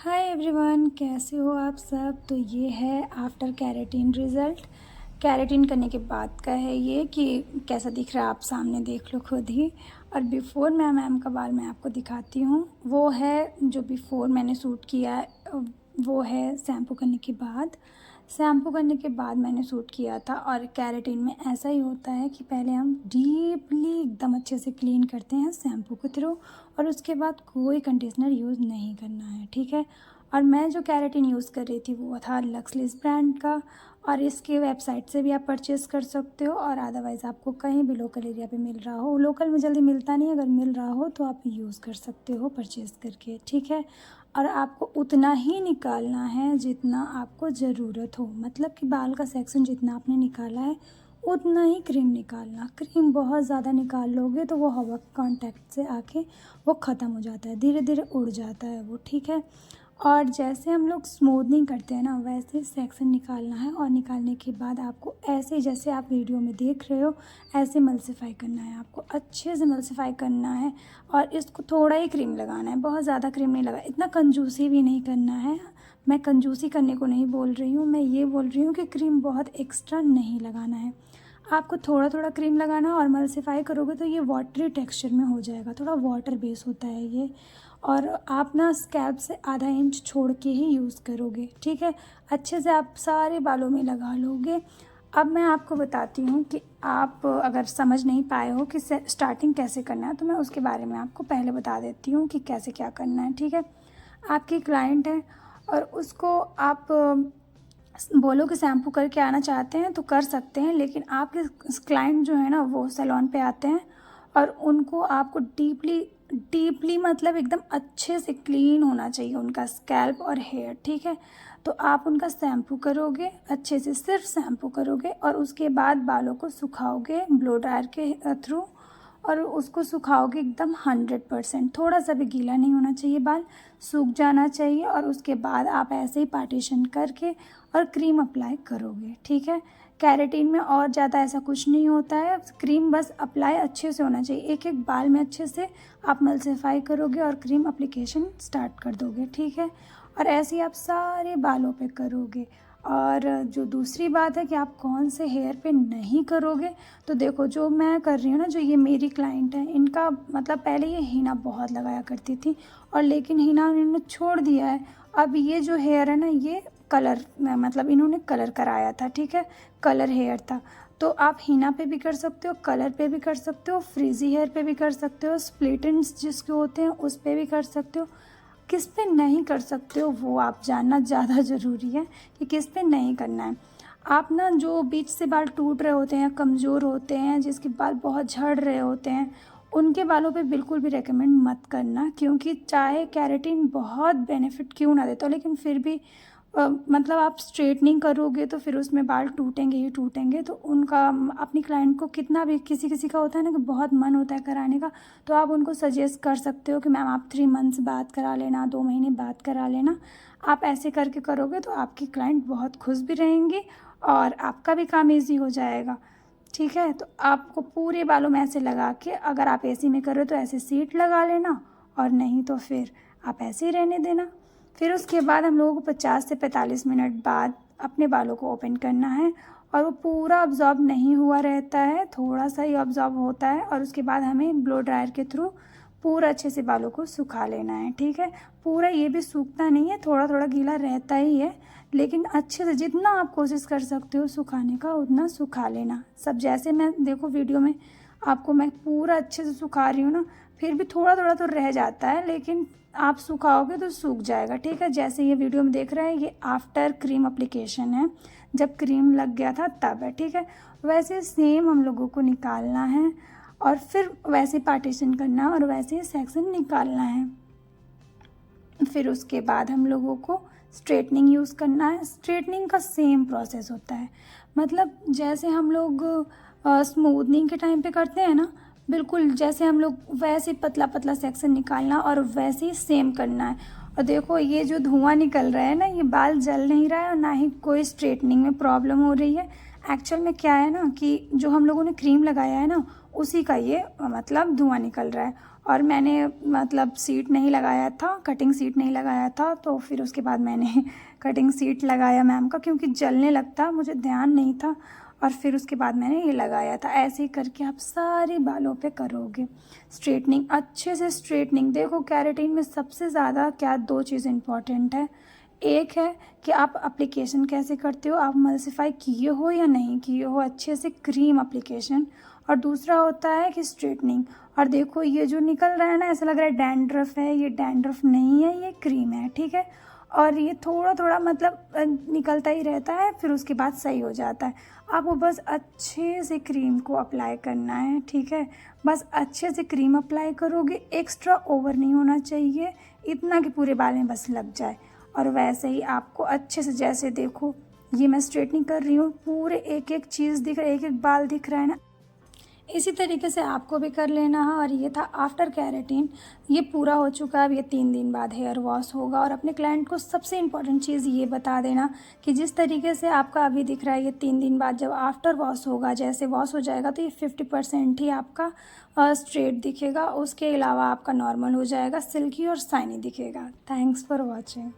Hi everyone, कैसे हो आप सब। तो ये है आफ्टर कैरेटीन रिज़ल्ट। कैरेटीन करने के बाद का है ये कि कैसा दिख रहा है, आप सामने देख लो खुद ही। और बिफ़ोर मैम का बाल मैं आपको दिखाती हूँ। वो है जो बिफ़ोर मैंने शूट किया है, वो है शैम्पू करने के बाद। शैम्पू करने के बाद मैंने शूट किया था। और कैरेटीन में ऐसा ही होता है कि पहले हम डीपली एकदम अच्छे से क्लीन करते हैं शैम्पू के थ्रू, और उसके बाद कोई कंडीशनर यूज़ नहीं करना है, ठीक है। और मैं जो कैरेटीन यूज़ कर रही थी वो था लक्सलिस ब्रांड का। और इसके वेबसाइट से भी आप परचेज़ कर सकते हो, और अदरवाइज़ आपको कहीं भी लोकल एरिया पे मिल रहा हो। लोकल में जल्दी मिलता नहीं, अगर मिल रहा हो तो आप यूज़ कर सकते हो परचेज़ करके, ठीक है। और आपको उतना ही निकालना है जितना आपको ज़रूरत हो, मतलब कि बाल का सेक्शन जितना आपने निकाला है उतना ही क्रीम निकालना। क्रीम बहुत ज़्यादा निकाल लोगे तो वो हवा के कांटेक्ट से आके वो ख़त्म हो जाता है, धीरे धीरे उड़ जाता है वो, ठीक है। और जैसे हम लोग स्मूथनिंग करते हैं ना, वैसे सेक्शन निकालना है। और निकालने के बाद आपको ऐसे, जैसे आप वीडियो में देख रहे हो, ऐसे मल्सीफाई करना है। आपको अच्छे से मल्सीफाई करना है। और इसको थोड़ा ही क्रीम लगाना है, बहुत ज़्यादा क्रीम नहीं लगा, इतना कंजूसी भी नहीं करना है। मैं कंजूसी करने को नहीं बोल रही हूँ, मैं ये बोल रही हूँ कि क्रीम बहुत एक्स्ट्रा नहीं लगाना है। आपको थोड़ा थोड़ा क्रीम लगाना, और मल्सीफाई करोगे तो ये वाटरी टेक्सचर में हो जाएगा, थोड़ा वाटर बेस होता है ये। और आप ना स्कैल्प से आधा इंच छोड़ के ही यूज़ करोगे, ठीक है। अच्छे से आप सारे बालों में लगा लोगे। अब मैं आपको बताती हूँ कि आप अगर समझ नहीं पाए हो कि स्टार्टिंग कैसे करना है, तो मैं उसके बारे में आपको पहले बता देती हूँ कि कैसे क्या करना है, ठीक है। आपकी क्लाइंट है और उसको आप बोलो कि शैम्पू करके आना चाहते हैं तो कर सकते हैं, लेकिन आपके क्लाइंट जो है ना वो सैलून पे आते हैं और उनको आपको डीपली डीपली मतलब एकदम अच्छे से क्लीन होना चाहिए उनका स्कैल्प और हेयर, ठीक है। तो आप उनका शैम्पू करोगे अच्छे से, सिर्फ शैम्पू करोगे, और उसके बाद बालों को सुखाओगे ब्लो ड्रायर के थ्रू। और उसको सुखाओगे एकदम 100%, थोड़ा सा भी गीला नहीं होना चाहिए, बाल सूख जाना चाहिए। और उसके बाद आप ऐसे ही पार्टीशन करके और क्रीम अप्लाई करोगे, ठीक है। कैरेटीन में और ज़्यादा ऐसा कुछ नहीं होता है, क्रीम बस अप्लाई अच्छे से होना चाहिए। एक एक बाल में अच्छे से आप मल्सीफाई करोगे और क्रीम अप्लीकेशन स्टार्ट कर दोगे, ठीक है। और ऐसे ही आप सारे बालों पे करोगे। और जो दूसरी बात है कि आप कौन से हेयर पे नहीं करोगे, तो देखो जो मैं कर रही हूँ ना, जो ये मेरी क्लाइंट है, इनका मतलब पहले ये हीना बहुत लगाया करती थी, और लेकिन हीना इन्होंने छोड़ दिया है। अब ये जो हेयर है ना, ये कलर मतलब इन्होंने कलर कराया था, ठीक है, कलर हेयर था। तो आप हीना पे भी कर सकते हो, कलर पे भी कर सकते हो, फ्रीजी हेयर पे भी कर सकते हो, स्प्लिट एंड्स जिसके होते हैं उस पे भी कर सकते हो। किस पे नहीं कर सकते हो वो आप जानना ज़्यादा ज़रूरी है कि किस पे नहीं करना है। आप ना जो बीच से बाल टूट रहे होते हैं, कमज़ोर होते हैं, जिसके बाल बहुत झड़ रहे होते हैं, उनके बालों पे बिल्कुल भी रेकमेंड मत करना, क्योंकि चाहे कैरेटीन बहुत बेनिफिट क्यों ना देता हो, लेकिन फिर भी मतलब आप स्ट्रेटनिंग करोगे तो फिर उसमें बाल टूटेंगे ही टूटेंगे। तो उनका अपनी क्लाइंट को कितना भी, किसी किसी का होता है ना कि बहुत मन होता है कराने का, तो आप उनको सजेस्ट कर सकते हो कि मैम आप 3 मंथ्स बाद करा लेना, 2 महीने बाद करा लेना। आप ऐसे करके करोगे तो आपकी क्लाइंट बहुत खुश भी रहेंगी और आपका भी काम ईजी हो जाएगा, ठीक है। तो आपको पूरे बालों में ऐसे लगा के, अगर आप एसी में करो तो ऐसे सीट लगा लेना, और नहीं तो फिर आप ऐसे ही रहने देना। फिर उसके बाद हम लोगों को 50 से 45 मिनट बाद अपने बालों को ओपन करना है, और वो पूरा अब्जॉर्ब नहीं हुआ रहता है, थोड़ा सा ही अब्जॉर्ब होता है। और उसके बाद हमें ब्लो ड्रायर के थ्रू पूरा अच्छे से बालों को सुखा लेना है, ठीक है। पूरा ये भी सूखता नहीं है, थोड़ा थोड़ा गीला रहता ही है, लेकिन अच्छे से जितना आप कोशिश कर सकते हो सुखाने का उतना सुखा लेना सब। जैसे मैं देखो वीडियो में आपको मैं पूरा अच्छे से सुखा रही हूँ ना, फिर भी थोड़ा थोड़ा तो रह जाता है, लेकिन आप सुखाओगे तो सूख जाएगा, ठीक है। जैसे ये वीडियो में देख रहे हैं, ये आफ्टर क्रीम अप्लीकेशन है, जब क्रीम लग गया था तब है, ठीक है। वैसे सेम हम लोगों को निकालना है, और फिर वैसे पार्टीशन करना है, और वैसे सेक्शन निकालना है। फिर उसके बाद हम लोगों को स्ट्रेटनिंग यूज़ करना है। स्ट्रेटनिंग का सेम प्रोसेस होता है, मतलब जैसे हम लोग स्मूथनिंग के टाइम पे करते हैं ना, बिल्कुल जैसे हम लोग वैसे पतला पतला सेक्शन निकालना और वैसे ही सेम करना है। और देखो ये जो धुआं निकल रहा है ना, ये बाल जल नहीं रहा है और ना ही कोई स्ट्रेटनिंग में प्रॉब्लम हो रही है। एक्चुअल में क्या है ना कि जो हम लोगों ने क्रीम लगाया है ना, उसी का ये मतलब धुआं निकल रहा है। और मैंने मतलब सीट नहीं लगाया था, कटिंग सीट नहीं लगाया था, तो फिर उसके बाद मैंने कटिंग सीट लगाया मैम का, क्योंकि जलने लगता, मुझे ध्यान नहीं था। और फिर उसके बाद मैंने ये लगाया था। ऐसे ही करके आप सारे बालों पे करोगे स्ट्रेटनिंग, अच्छे से स्ट्रेटनिंग। देखो केराटिन में सबसे ज़्यादा क्या 2 चीज़ इम्पॉर्टेंट है। एक है कि आप एप्लीकेशन कैसे करते हो, आप मल्सिफाई किए हो या नहीं किए हो अच्छे से क्रीम एप्लीकेशन, और दूसरा होता है कि स्ट्रेटनिंग। और देखो ये जो निकल रहा है ना, ऐसा लग रहा है डैंड्रफ है, ये डैंड्रफ नहीं है, ये क्रीम है, ठीक है। और ये थोड़ा थोड़ा मतलब निकलता ही रहता है, फिर उसके बाद सही हो जाता है। आपको बस अच्छे से क्रीम को अप्लाई करना है, ठीक है। बस अच्छे से क्रीम अप्लाई करोगे, एक्स्ट्रा ओवर नहीं होना चाहिए, इतना कि पूरे बाल में बस लग जाए। और वैसे ही आपको अच्छे से, जैसे देखो ये मैं स्ट्रेटनिंग कर रही हूँ, पूरे एक एक चीज़ दिख रहा है, एक एक बाल दिख रहा है ना, इसी तरीके से आपको भी कर लेना है। और ये था आफ्टर केराटिन, ये पूरा हो चुका है। अब ये 3 दिन बाद हेयर वॉश होगा। और अपने क्लाइंट को सबसे इम्पॉर्टेंट चीज़ ये बता देना कि जिस तरीके से आपका अभी दिख रहा है, ये 3 दिन बाद जब आफ्टर वॉश होगा, जैसे वॉश हो जाएगा, तो ये 50% ही आपका स्ट्रेट दिखेगा, उसके अलावा आपका नॉर्मल हो जाएगा, सिल्की और शाइनी दिखेगा। Thanks for watching.